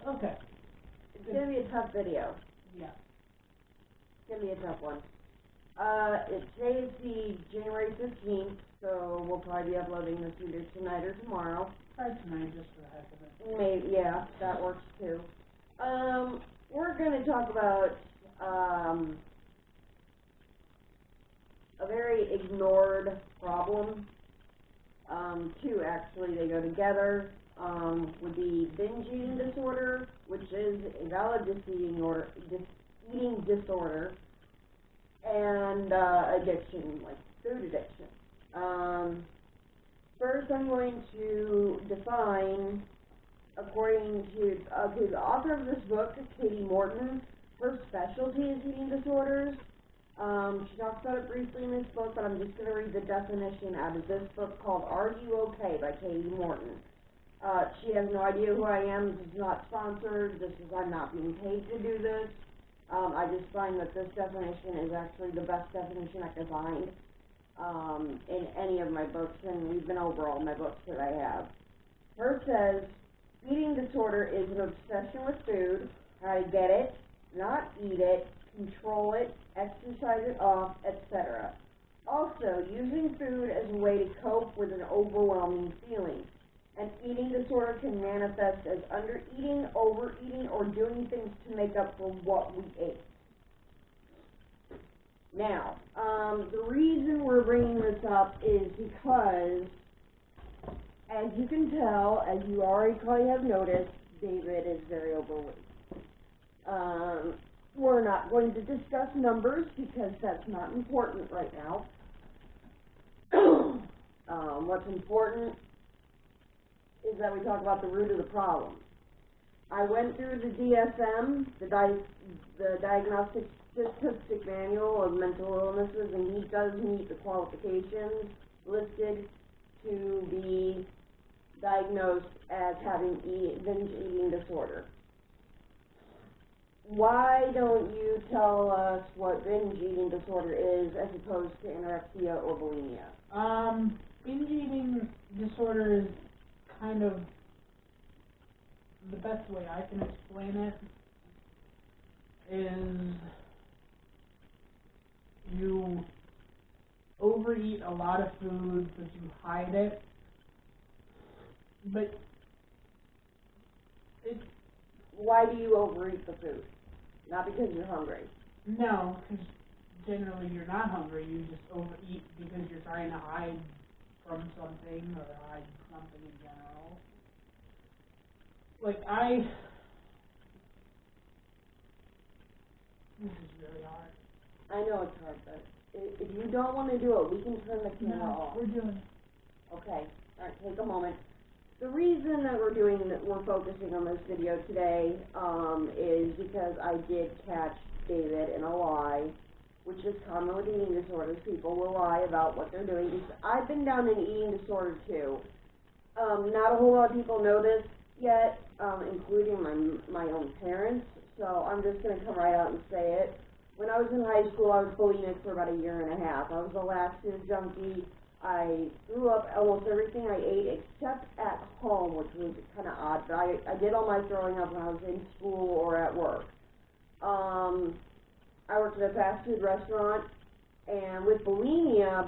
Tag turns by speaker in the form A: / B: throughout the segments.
A: Okay.
B: It's going to be a tough video.
A: Yeah.
B: It's going to be a tough one. Today is the January 15th, so we'll probably be uploading this either tonight or tomorrow.
A: Try tonight just for the heck of it.
B: Maybe, yeah, that works too. We're going to talk about a very ignored problem. Two, actually, they go together. Would be binge eating disorder, which is a valid eating disorder, and addiction, like food addiction. First, I'm going to define, according to the author of this book, Katie Morton, her specialty is eating disorders. She talks about it briefly in this book, but I'm just going to read the definition out of this book called Are You Okay by Katie Morton. She has no idea who I am. This is not sponsored. I'm not being paid to do this. I just find that this definition is actually the best definition I could find in any of my books, and we've been over all my books that I have. Her says, eating disorder is an obsession with food, how to get it, not eat it, control it, exercise it off, etc. Also, using food as a way to cope with an overwhelming feeling. An eating disorder can manifest as undereating, overeating, or doing things to make up for what we ate. Now, the reason we're bringing this up is because, as you can tell, as you already probably have noticed, David is very overweight. We're not going to discuss numbers because that's not important right now. What's important is that we talk about the root of the problem. I went through the DSM, the Diagnostic Statistic Manual of Mental Illnesses, and he does meet the qualifications listed to be diagnosed as having binge eating disorder. Why don't you tell us what binge eating disorder is as opposed to anorexia or bulimia?
A: Binge eating disorder is kind of the best way I can explain it is you overeat a lot of food, but you hide it. But it's...
B: Why do you overeat the food? Not because you're hungry.
A: No, because generally you're not hungry. You just overeat because you're trying to hide from something or hide something in general. Like this is really hard.
B: I know it's hard, but if you don't want to do it, we can turn the camera off.
A: We're doing it.
B: Okay. All right, take a moment. The reason that we're focusing on this video today is because I did catch David in a lie, which is common with eating disorders. People will lie about what they're doing. I've been down in eating disorder too. Not a whole lot of people know this yet, including my own parents, so I'm just going to come right out and say it. When I was in high school, I was bulimic for about a year and a half. I was a laxative junkie. I threw up almost everything I ate except at home, which was kind of odd, but I did all my throwing up when I was in school or at work. I worked at a fast food restaurant, and with bulimia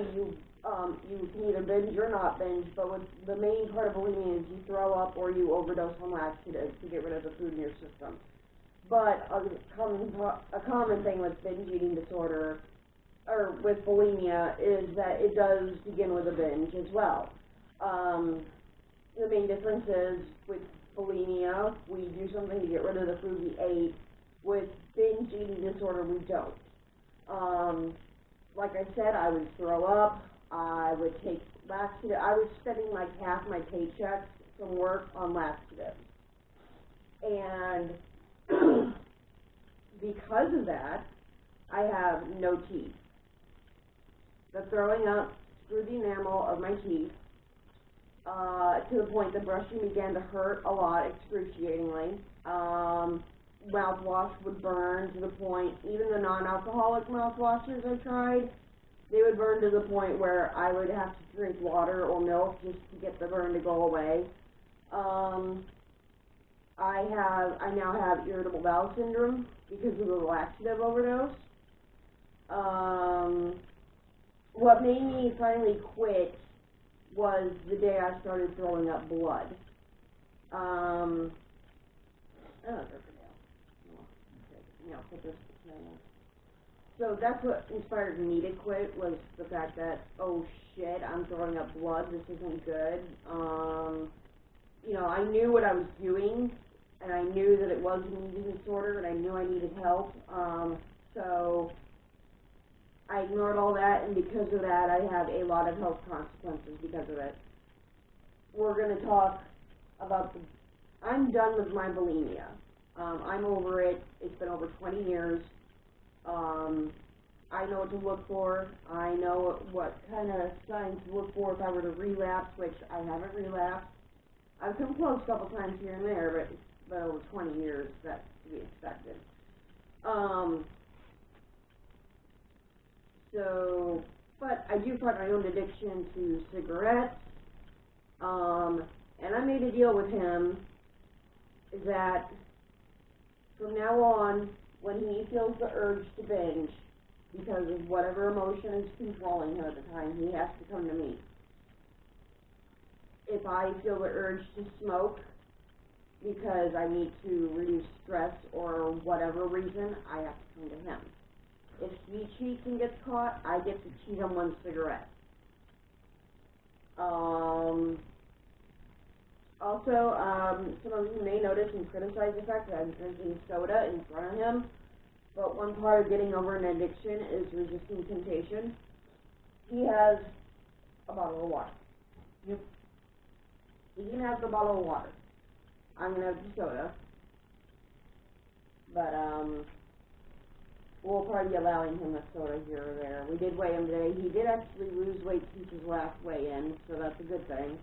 B: you can either binge or not binge, but with the main part of bulimia is you throw up or you overdose on laxatives to get rid of the food in your system. But a common thing with binge eating disorder, or with bulimia, is that it does begin with a binge as well. The main difference is with bulimia, we do something to get rid of the food we ate. With binge eating disorder, we don't. Like I said, I would throw up, I would take laxative. I was spending like half my paychecks from work on laxatives. And because of that, I have no teeth. The throwing up screwed the enamel of my teeth to the point that brushing began to hurt a lot, excruciatingly. Mouthwash would burn to the point, even the non-alcoholic mouthwashes I tried, they would burn to the point where I would have to drink water or milk just to get the burn to go away. I now have irritable bowel syndrome because of the laxative overdose. What made me finally quit was the day I started throwing up blood. Put this. So that's what inspired me to quit, was the fact that, oh shit, I'm throwing up blood, this isn't good. I knew what I was doing, and I knew that it was an eating disorder, and I knew I needed help. So I ignored all that, and because of that, I have a lot of health consequences because of it. We're going to talk about I'm done with my bulimia. I'm over it. It's been over 20 years. I know what to look for. I know what kind of signs to look for if I were to relapse, which I haven't relapsed. I've come close a couple times here and there, but it's been over 20 years. That's to be expected. But I do fight my own addiction to cigarettes. And I made a deal with him that from now on, when he feels the urge to binge, because of whatever emotion is controlling him at the time, he has to come to me. If I feel the urge to smoke because I need to reduce stress or whatever reason, I have to come to him. If he cheats and gets caught, I get to cheat on one cigarette. Also, some of you may notice and criticize the fact that I'm drinking soda in front of him, but one part of getting over an addiction is resisting temptation. He has a bottle of water.
A: Yep.
B: He can have the bottle of water. I'm going to have the soda. But, we'll probably be allowing him a soda here or there. We did weigh him today. He did actually lose weight since his last weigh-in, so that's a good thing.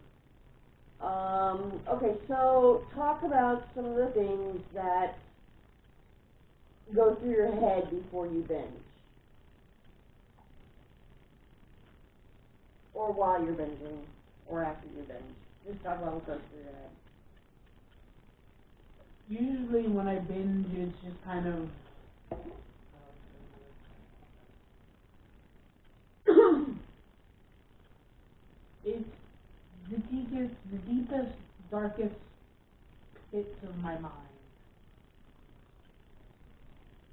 B: Okay, so talk about some of the things that go through your head before you binge. Or while you're binging, or after you binge. Just talk about what goes through your head.
A: Usually when I binge, it's just kind of it's the deepest, darkest pits of my mind.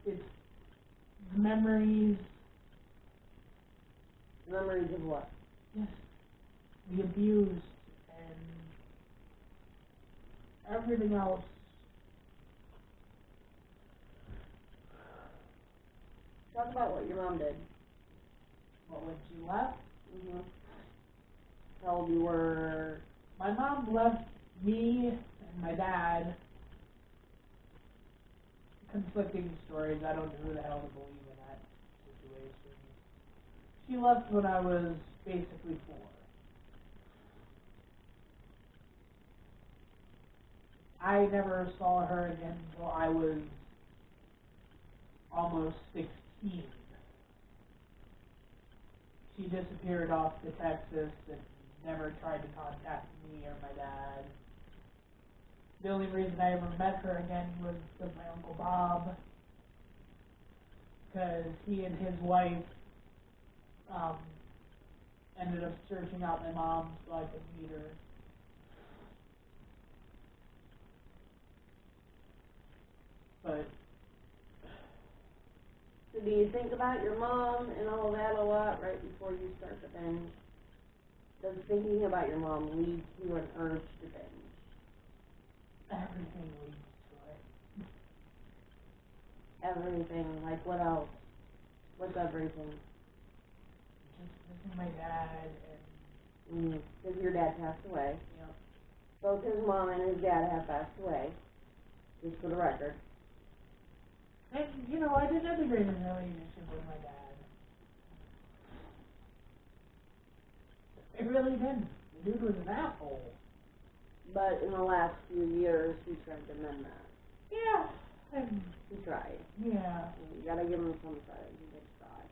A: It's memories.
B: Memories of what?
A: Yes. The abuse and everything else.
B: Talk about what your mom did.
A: What, when she left?
B: Mm-hmm. How old you were?
A: My mom left me and my dad. Conflicting stories. I don't know who the hell to believe in that situation. She left when I was basically 4. I never saw her again until I was almost 16. She disappeared off to Texas and never tried to contact me or my dad. The only reason I ever met her again was with my Uncle Bob, because he and his wife ended up searching out my mom so I could meet her. But
B: so do you think about your mom and all that a lot right before you start to binge? Does thinking about your mom lead to an urge to binge?
A: everything leads to it.
B: Everything, like what else? What's everything?
A: Just missing my dad and...
B: Because your dad passed away.
A: Yep.
B: Both his mom and his dad have passed away. Just for the record.
A: And, I did have a great relationship with my dad. It really didn't. The dude was an asshole.
B: But in the last few years, he tried to mend that.
A: Yeah.
B: He tried.
A: Yeah.
B: You gotta give him some credit. He did try.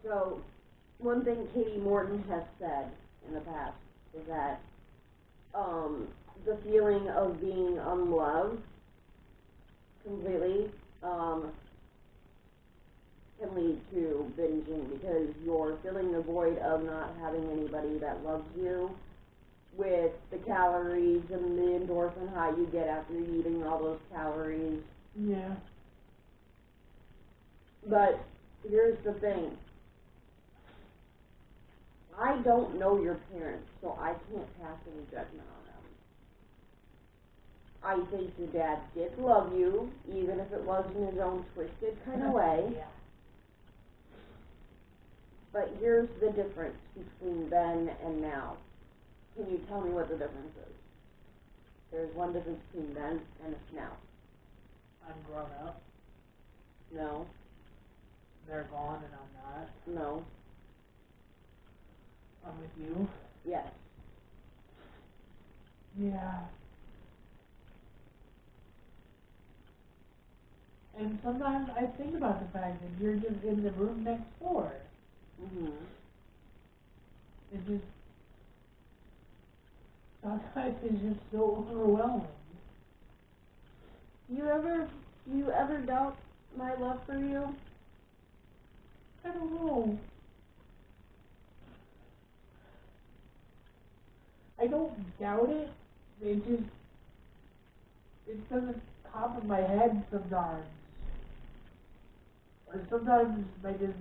B: So, one thing Katie Morton has said in the past is that the feeling of being unloved completely can lead to binging, because you're filling the void of not having anybody that loves you with the calories and the endorphin high you get after eating all those calories.
A: Yeah.
B: But here's the thing. I don't know your parents, so I can't pass any judgment on them. I think your dad did love you, even if it was in his own twisted kind of way.
A: Yeah.
B: But here's the difference between then and now. Can you tell me what the difference is? There's one difference between then and now.
A: I'm grown up.
B: No.
A: They're gone and I'm not.
B: No.
A: I'm with you.
B: Yes.
A: Yeah. And sometimes I think about the fact that you're just in the room next door.
B: Mhm.
A: It just, sometimes it's just so overwhelming.
B: You ever doubt my love for you?
A: I don't know. I don't doubt it. It doesn't pop in my head sometimes. Or sometimes I just,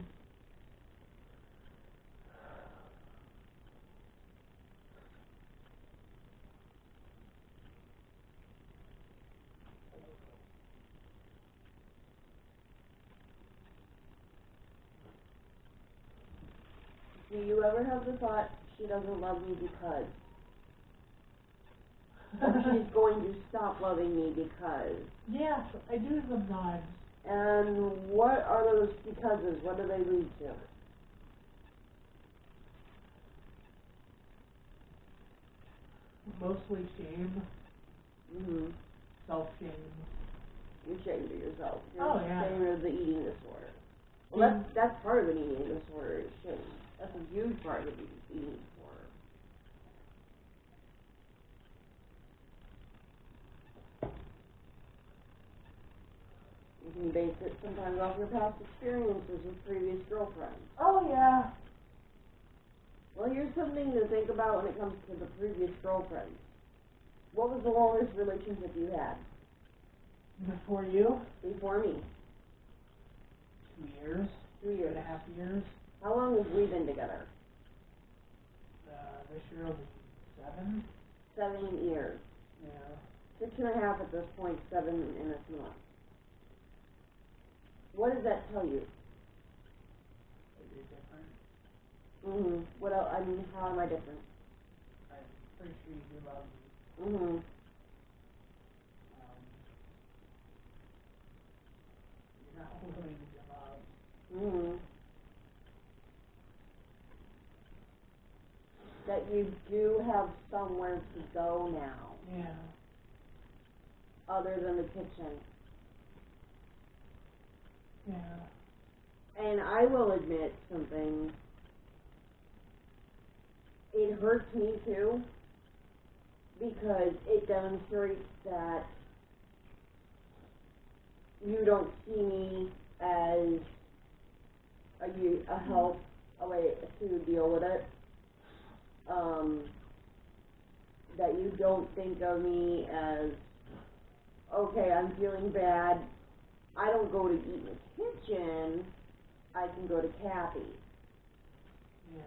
B: Do you ever have the thought she doesn't love me because? Or she's going to stop loving me because?
A: yeah, I do sometimes.
B: And what are those becauses? What do they lead to?
A: Mostly shame,
B: Mhm.
A: self-shame.
B: You're ashamed of yourself. You're
A: Oh, yeah.
B: ashamed of the eating disorder. Well, that's part of an eating disorder is shame. That's a huge part of the eating disorder. You can base it sometimes off your past experiences with previous girlfriends.
A: Oh, yeah.
B: Well, here's something to think about when it comes to the previous girlfriends. What was the longest relationship you had?
A: Before you?
B: Before me.
A: 2 years.
B: 2 years.
A: 2.5 years.
B: How long have we been together?
A: This year will be 7.
B: 7 years.
A: Yeah.
B: 6.5 at this point, 7 in a few months. What does that tell you?
A: You're different.
B: Mm-hmm. What else? I mean, how am I different?
A: I'm pretty sure you do love me.
B: Mm-hmm.
A: You're not willing to give up.
B: Mm-hmm. That you do have somewhere to go now,
A: Yeah.
B: other than the kitchen.
A: Yeah.
B: And I will admit something. It hurts me too, because it demonstrates that you don't see me as a help, a way to deal with it. That you don't think of me as, okay, I'm feeling bad. I don't go to eat in the kitchen. I can go to Cathy.
A: Yeah.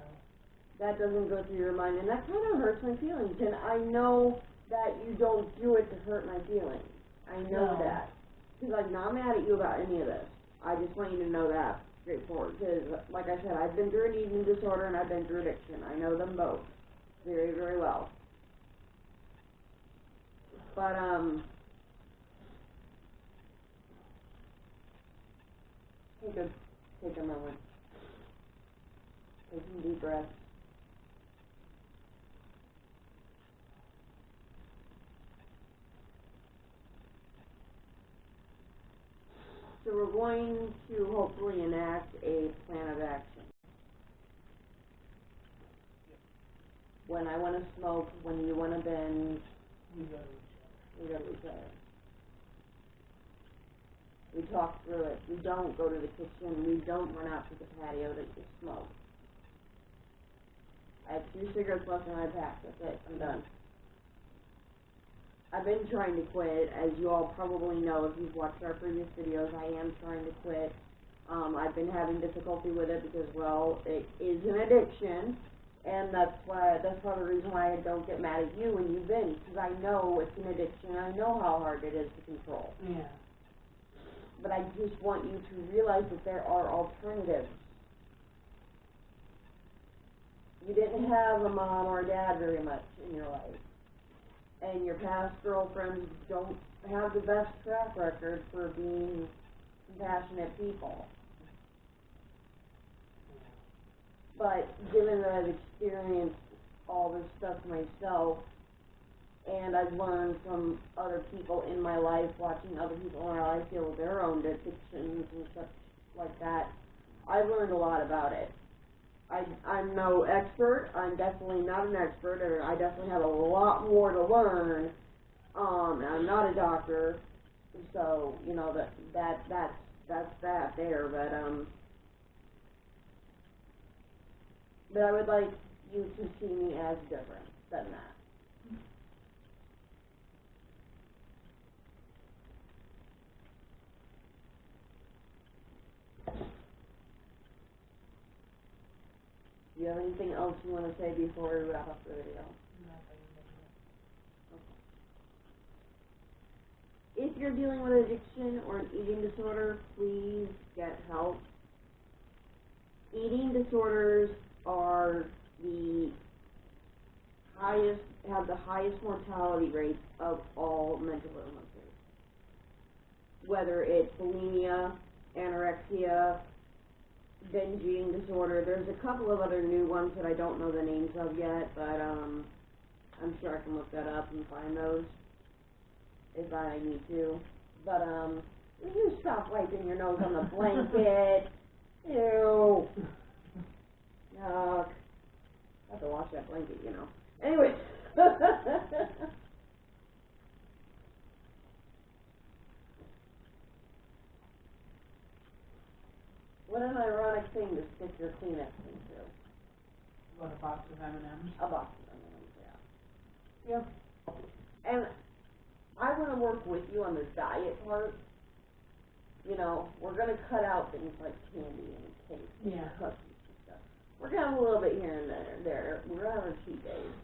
B: That doesn't go through your mind, and that kind of hurts my feelings. And I know that you don't do it to hurt my feelings. I know
A: No.
B: that. Because I'm not mad at you about any of this. I just want you to know that straightforward. Because, like I said, I've been through an eating disorder and I've been through addiction. I know them both very, very well. But, take a moment. Take some deep breaths. So we're going to hopefully enact a plan of action. when I want to smoke, when you want to binge,
A: We go to each other.
B: we go to each other. We talk through it. We don't go to the kitchen. We don't run out to the patio to smoke. I have 2 cigarettes left in my pack. That's it. I'm done. I've been trying to quit. As you all probably know, if you've watched our previous videos, I am trying to quit. I've been having difficulty with it because, well, it is an addiction. And that's part of the reason why I don't get mad at you when you binge. Because I know it's an addiction. I know how hard it is to control.
A: Yeah.
B: But I just want you to realize that there are alternatives. You didn't have a mom or a dad very much in your life. And your past girlfriends don't have the best track record for being compassionate people. But given that I've experienced all this stuff myself, and I've learned from other people in my life, watching other people in my life deal with their own addictions and such like that, I've learned a lot about it. I'm no expert. I'm definitely not an expert, and I definitely have a lot more to learn. I'm not a doctor, so you know that's that there. But I would like you to see me as different than that. Do you have anything else you want to say before we wrap up the video? If you're dealing with addiction or an eating disorder, please get help. Eating disorders are have the highest mortality rates of all mental illnesses. Whether it's bulimia, anorexia, binge eating disorder. There's a couple of other new ones that I don't know the names of yet, but I'm sure I can look that up and find those if I need to. But will you stop wiping your nose on the blanket? Ew. Yuck. I have to wash that blanket, you know. Anyway. What an ironic thing to stick your Kleenex into.
A: What, a box of M&M's?
B: A box of M&M's, yeah.
A: Yep.
B: And I want to work with you on the diet part. You know, we're going to cut out things like candy and cake and cookies and stuff. We're going to have a little bit here and there. We're going to have our cheat days.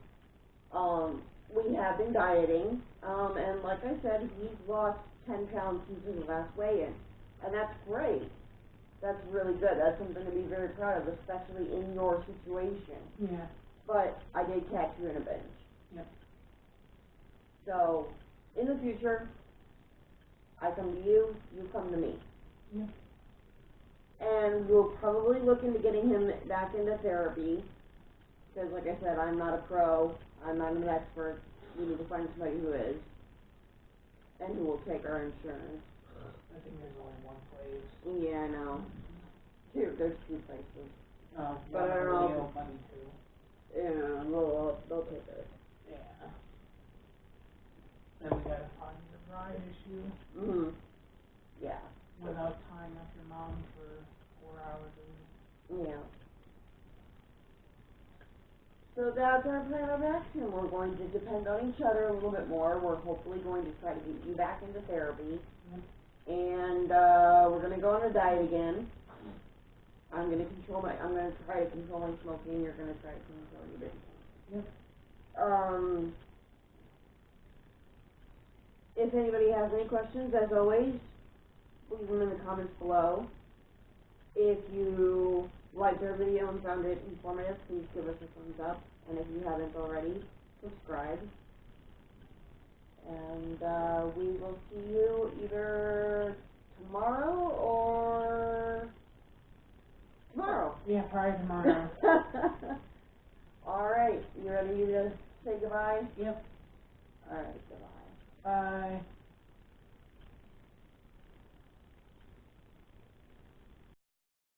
B: We have been dieting, and like I said, he's lost 10 pounds since his last weigh-in. And that's great. That's really good. That's something to be very proud of, especially in your situation.
A: Yeah.
B: But I did catch you in a binge.
A: Yep.
B: So, in the future, I come to you, you come to me.
A: Yep.
B: And we'll probably look into getting him back into therapy. Because, like I said, I'm not a pro. I'm not an expert. We need to find somebody who is. And who will take our insurance.
A: I think there's only one place.
B: Yeah, I know. There's 2 places.
A: Oh,
B: but I don't know.
A: They owe money to.
B: Yeah, they'll take it.
A: Yeah. Then we gotta find the ride issue.
B: Mm-hmm. Yeah.
A: Without tying up your mom for 4 hours a week.
B: Yeah. So that's our plan of action. We're going to depend on each other a little bit more. We're hopefully going to try to get you back into therapy.
A: Yep.
B: And we're going to go on a diet again. I'm going to try to control my smoking. You're going to try to control your drinking.
A: Yep.
B: If anybody has any questions, as always, leave them in the comments below. If you liked our video and found it informative, please give us a thumbs up. And if you haven't already, subscribe. And we will see you either tomorrow or tomorrow.
A: Yeah, probably tomorrow.
B: All right. You ready to say goodbye?
A: Yep.
B: All right. Goodbye.
A: Bye.